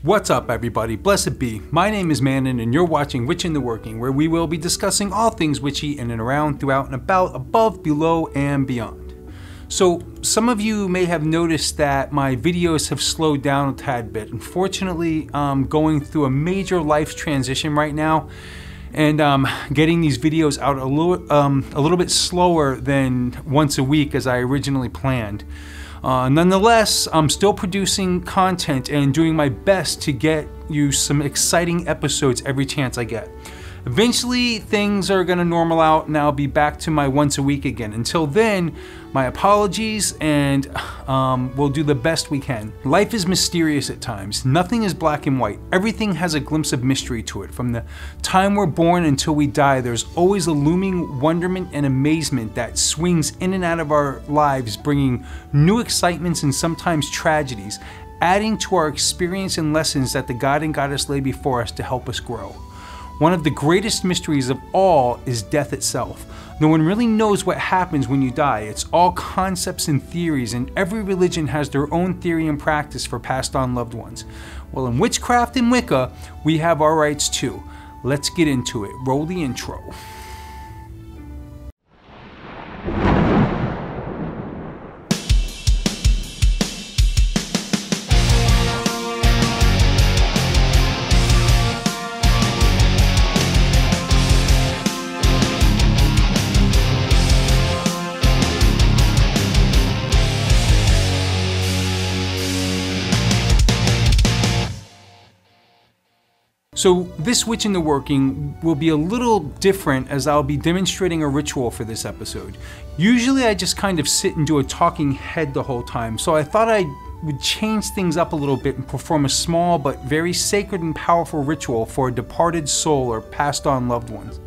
What's up, everybody? Blessed be. My name is Manon, and you're watching Witch in the Working, where we will be discussing all things witchy in and around, throughout, and about, above, below, and beyond. So, some of you may have noticed that my videos have slowed down a tad bit. Unfortunately, I'm going through a major life transition right now, and getting these videos out a little bit slower than once a week as I originally planned. Nonetheless, I'm still producing content and doing my best to get you some exciting episodes every chance I get. Eventually, things are going to normal out and I'll be back to my once a week again. Until then, my apologies, and we'll do the best we can. Life is mysterious at times. Nothing is black and white. Everything has a glimpse of mystery to it. From the time we're born until we die, there's always a looming wonderment and amazement that swings in and out of our lives, bringing new excitements and sometimes tragedies, adding to our experience and lessons that the God and Goddess lay before us to help us grow. One of the greatest mysteries of all is death itself. No one really knows what happens when you die. It's all concepts and theories, and every religion has their own theory and practice for passed on loved ones. Well, in witchcraft and Wicca, we have our rights too. Let's get into it. Roll the intro. So this Witch in the Working will be a little different, as I'll be demonstrating a ritual for this episode. Usually I just kind of sit and do a talking head the whole time, so I thought I would change things up a little bit and perform a small but very sacred and powerful ritual for a departed soul or passed on loved ones.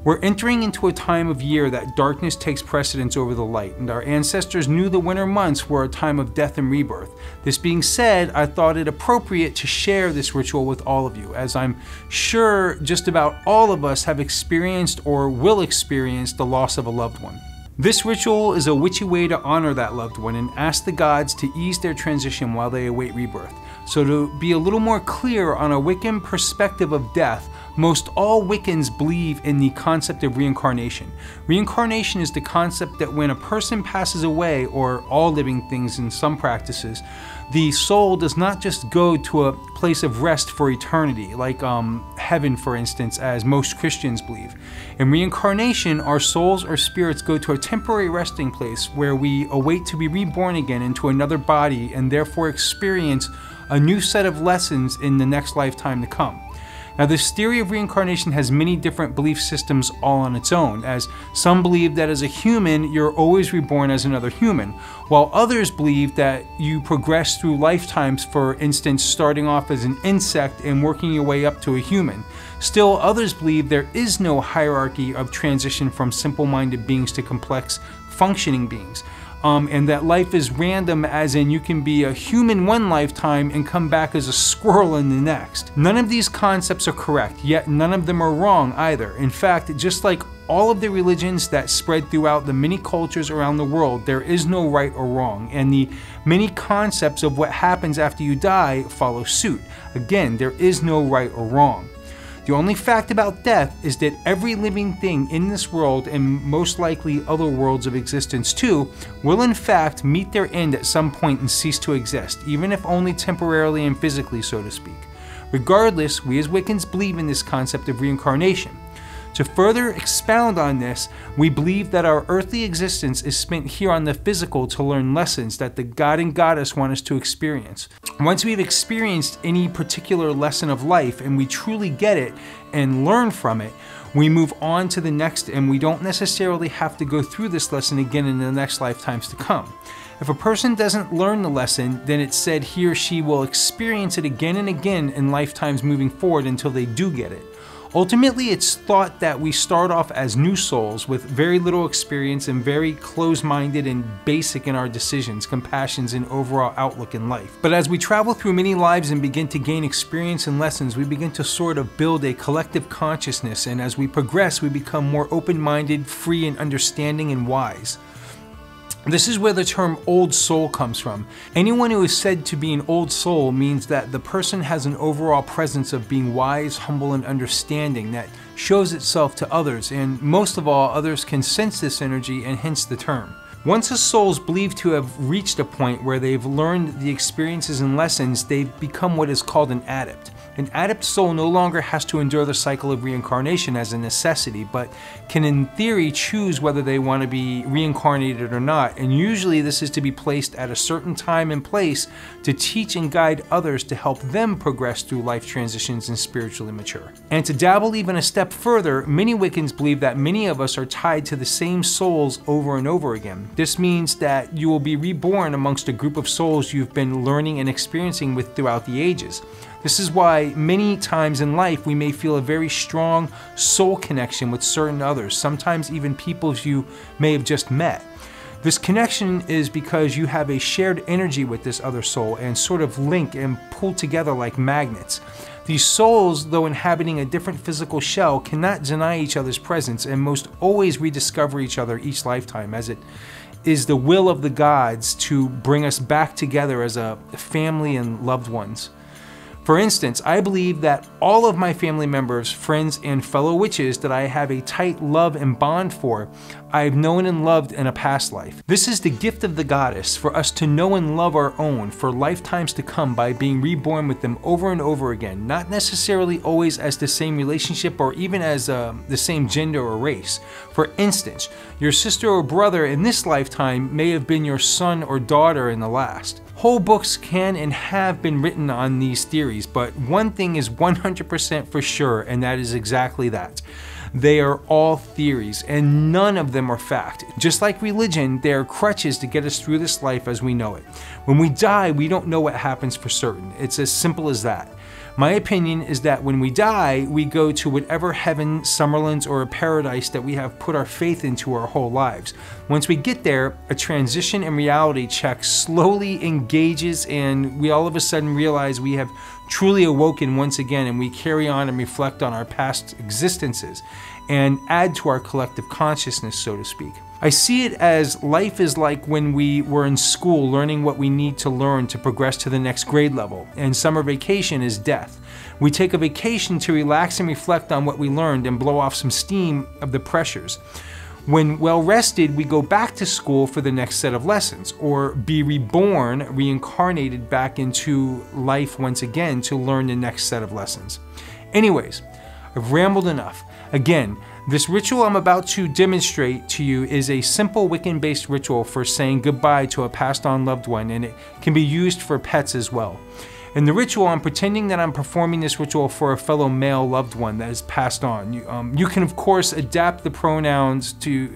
We're entering into a time of year that darkness takes precedence over the light, and our ancestors knew the winter months were a time of death and rebirth. This being said, I thought it appropriate to share this ritual with all of you, as I'm sure just about all of us have experienced or will experience the loss of a loved one. This ritual is a witchy way to honor that loved one and ask the gods to ease their transition while they await rebirth. So to be a little more clear on a Wiccan perspective of death, most all Wiccans believe in the concept of reincarnation. Reincarnation is the concept that when a person passes away, or all living things in some practices, the soul does not just go to a place of rest for eternity, like heaven for instance, as most Christians believe. In reincarnation, our souls or spirits go to a temporary resting place where we await to be reborn again into another body and therefore experience a new set of lessons in the next lifetime to come. Now, this theory of reincarnation has many different belief systems all on its own, as some believe that as a human, you're always reborn as another human, while others believe that you progress through lifetimes, for instance, starting off as an insect and working your way up to a human. Still, others believe there is no hierarchy of transition from simple-minded beings to complex, functioning beings. And that life is random, as in you can be a human one lifetime and come back as a squirrel in the next. None of these concepts are correct, yet none of them are wrong either. In fact, just like all of the religions that spread throughout the many cultures around the world, there is no right or wrong, and the many concepts of what happens after you die follow suit. Again, there is no right or wrong. The only fact about death is that every living thing in this world, and most likely other worlds of existence too, will in fact meet their end at some point and cease to exist, even if only temporarily and physically, so to speak. Regardless, we as Wiccans believe in this concept of reincarnation. To further expound on this, we believe that our earthly existence is spent here on the physical to learn lessons that the God and Goddess want us to experience. Once we've experienced any particular lesson of life and we truly get it and learn from it, we move on to the next, and we don't necessarily have to go through this lesson again in the next lifetimes to come. If a person doesn't learn the lesson, then it's said he or she will experience it again and again in lifetimes moving forward until they do get it. Ultimately, it's thought that we start off as new souls with very little experience and very closed-minded and basic in our decisions, compassions, and overall outlook in life. But as we travel through many lives and begin to gain experience and lessons, we begin to sort of build a collective consciousness, and as we progress, we become more open-minded, free, and understanding and wise. This is where the term old soul comes from. Anyone who is said to be an old soul means that the person has an overall presence of being wise, humble, and understanding that shows itself to others, and most of all, others can sense this energy and hence the term. Once a soul is believed to have reached a point where they've learned the experiences and lessons, they've become what is called an adept. An adept soul no longer has to endure the cycle of reincarnation as a necessity, but can in theory choose whether they want to be reincarnated or not, and usually this is to be placed at a certain time and place to teach and guide others to help them progress through life transitions and spiritually mature. And to dabble even a step further, many Wiccans believe that many of us are tied to the same souls over and over again. This means that you will be reborn amongst a group of souls you've been learning and experiencing with throughout the ages. This is why many times in life we may feel a very strong soul connection with certain others, sometimes even people you may have just met. This connection is because you have a shared energy with this other soul and sort of link and pull together like magnets. These souls, though inhabiting a different physical shell, cannot deny each other's presence and most always rediscover each other each lifetime, as it is the will of the gods to bring us back together as a family and loved ones. For instance, I believe that all of my family members, friends, and fellow witches that I have a tight love and bond for, I have known and loved in a past life. This is the gift of the goddess for us to know and love our own for lifetimes to come by being reborn with them over and over again, not necessarily always as the same relationship or even as the same gender or race. For instance, your sister or brother in this lifetime may have been your son or daughter in the last. Whole books can and have been written on these theories, but one thing is 100% for sure, and that is exactly that. They are all theories, and none of them are fact. Just like religion, they are crutches to get us through this life as we know it. When we die, we don't know what happens for certain. It's as simple as that. My opinion is that when we die, we go to whatever heaven, Summerlands, or a paradise that we have put our faith into our whole lives. Once we get there, a transition and reality check slowly engages, and we all of a sudden realize we have truly awoken once again, and we carry on and reflect on our past existences and add to our collective consciousness, so to speak. I see it as life is like when we were in school learning what we need to learn to progress to the next grade level, and summer vacation is death. We take a vacation to relax and reflect on what we learned and blow off some steam of the pressures. When well rested, we go back to school for the next set of lessons, or be reborn, reincarnated back into life once again to learn the next set of lessons. Anyways, I've rambled enough. Again, this ritual I'm about to demonstrate to you is a simple Wiccan-based ritual for saying goodbye to a passed-on loved one, and it can be used for pets as well. In the ritual, I'm pretending that I'm performing this ritual for a fellow male loved one that is passed on. You can, of course, adapt the pronouns to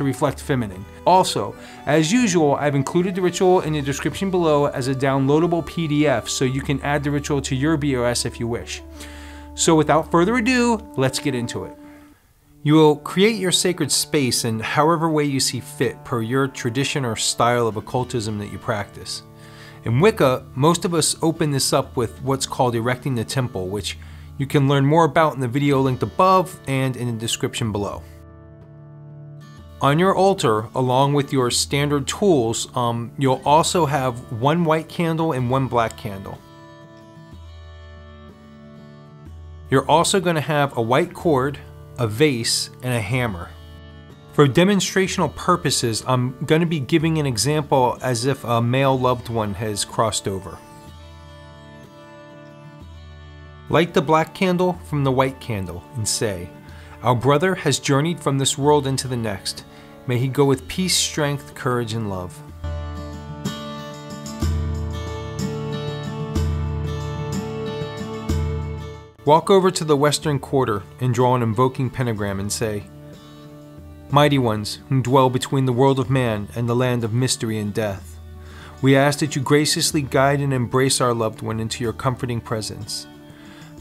reflect feminine. Also, as usual, I've included the ritual in the description below as a downloadable PDF, so you can add the ritual to your BOS if you wish. So without further ado, let's get into it. You will create your sacred space in however way you see fit per your tradition or style of occultism that you practice. In Wicca, most of us open this up with what's called erecting the temple, which you can learn more about in the video linked above and in the description below. On your altar, along with your standard tools, you'll also have one white candle and one black candle. You're also going to have a white cord, a vase, and a hammer. For demonstrational purposes, I'm going to be giving an example as if a male loved one has crossed over. Light the black candle from the white candle and say, "Our brother has journeyed from this world into the next. May he go with peace, strength, courage, and love." Walk over to the western quarter and draw an invoking pentagram and say, "Mighty ones who dwell between the world of man and the land of mystery and death, we ask that you graciously guide and embrace our loved one into your comforting presence.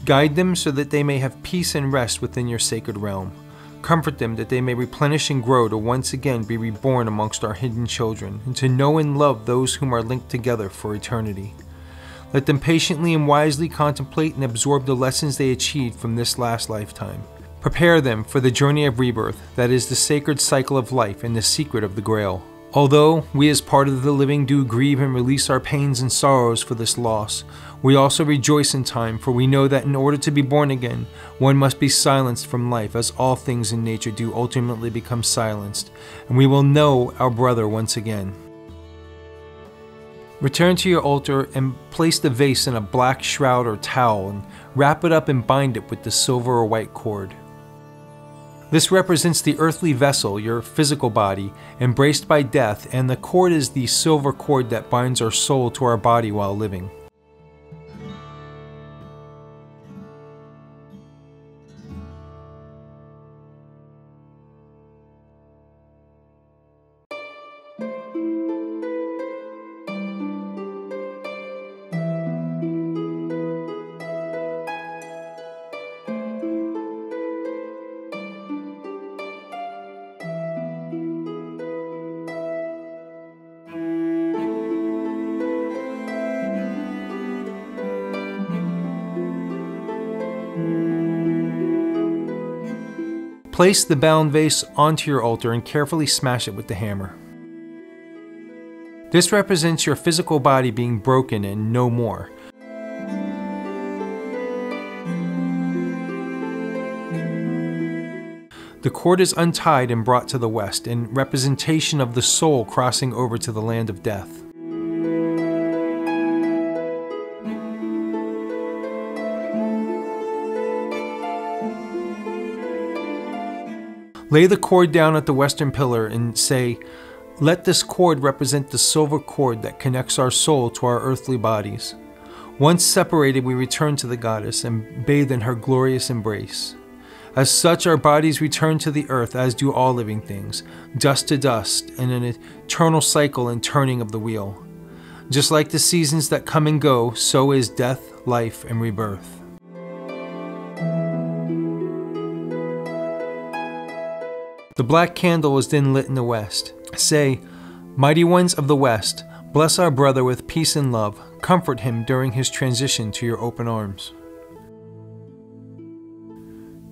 Guide them so that they may have peace and rest within your sacred realm. Comfort them that they may replenish and grow to once again be reborn amongst our hidden children and to know and love those whom are linked together for eternity. Let them patiently and wisely contemplate and absorb the lessons they achieved from this last lifetime. Prepare them for the journey of rebirth that is the sacred cycle of life and the secret of the Grail. Although we as part of the living do grieve and release our pains and sorrows for this loss, we also rejoice in time, for we know that in order to be born again, one must be silenced from life, as all things in nature do ultimately become silenced, and we will know our brother once again. Return to your altar and place the vase in a black shroud or towel and wrap it up and bind it with the silver or white cord. This represents the earthly vessel, your physical body, embraced by death, and the cord is the silver cord that binds our soul to our body while living. Place the bound vase onto your altar and carefully smash it with the hammer. This represents your physical body being broken and no more. The cord is untied and brought to the west, in representation of the soul crossing over to the land of death. Lay the cord down at the western pillar and say, "Let this cord represent the silver cord that connects our soul to our earthly bodies. Once separated, we return to the goddess and bathe in her glorious embrace. As such, our bodies return to the earth, as do all living things, dust to dust, in an eternal cycle and turning of the wheel. Just like the seasons that come and go, so is death, life, and rebirth." The black candle is then lit in the west. Say, "Mighty ones of the west, bless our brother with peace and love. Comfort him during his transition to your open arms."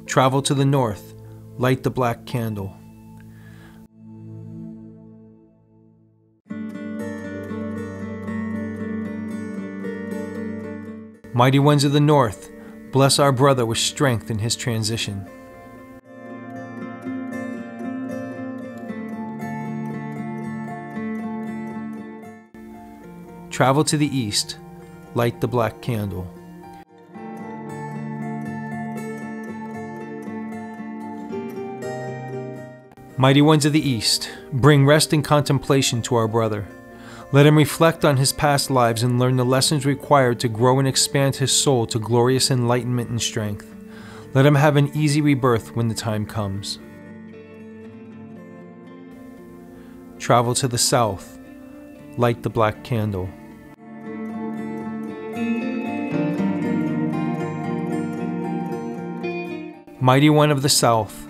Travel to the north. Light the black candle. Mighty ones of the north, bless our brother with strength in his transition. Travel to the east, light the black candle. Mighty ones of the east, bring rest and contemplation to our brother. Let him reflect on his past lives and learn the lessons required to grow and expand his soul to glorious enlightenment and strength. Let him have an easy rebirth when the time comes. Travel to the south, light the black candle. Mighty One of the South,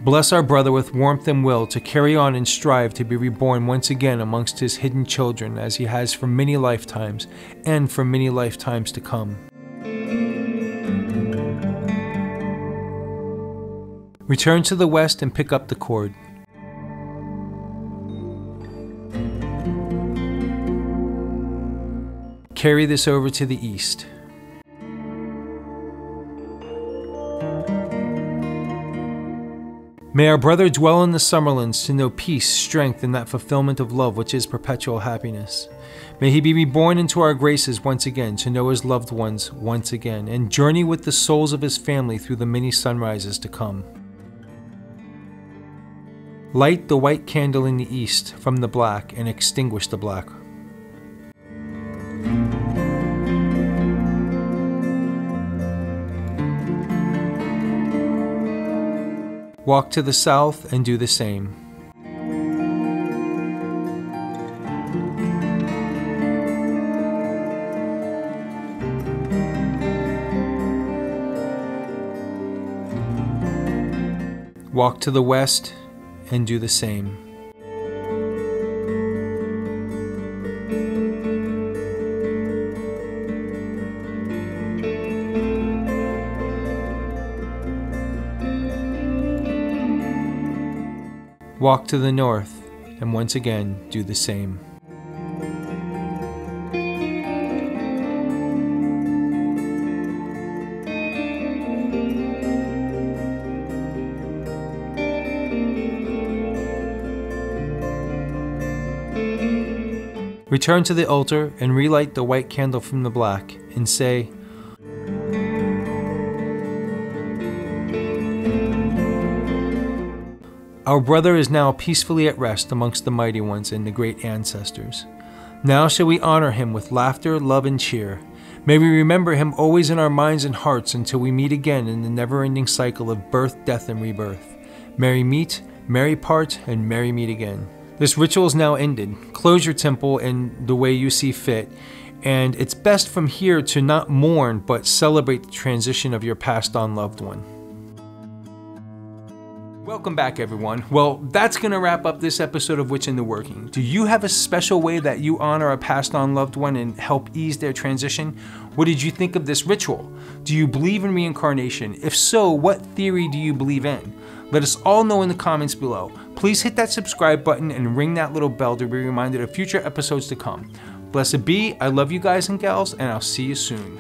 bless our brother with warmth and will to carry on and strive to be reborn once again amongst his hidden children, as he has for many lifetimes and for many lifetimes to come. Return to the west and pick up the cord. Carry this over to the east. May our brother dwell in the Summerlands to know peace, strength, and that fulfillment of love which is perpetual happiness. May he be reborn into our graces once again to know his loved ones once again, and journey with the souls of his family through the many sunrises to come. Light the white candle in the east from the black and extinguish the black. Walk to the south and do the same. Walk to the west and do the same. Walk to the north and once again do the same. Return to the altar and relight the white candle from the black, and say, "Our brother is now peacefully at rest amongst the mighty ones and the great ancestors. Now shall we honor him with laughter, love, and cheer. May we remember him always in our minds and hearts until we meet again in the never-ending cycle of birth, death, and rebirth. Merry meet, merry part, and merry meet again." This ritual is now ended. Close your temple in the way you see fit, and it's best from here to not mourn but celebrate the transition of your passed on loved one. Welcome back, everyone. Well, that's going to wrap up this episode of Witch in the Working. Do you have a special way that you honor a passed on loved one and help ease their transition? What did you think of this ritual? Do you believe in reincarnation? If so, what theory do you believe in? Let us all know in the comments below. Please hit that subscribe button and ring that little bell to be reminded of future episodes to come. Blessed be, I love you guys and gals, and I'll see you soon.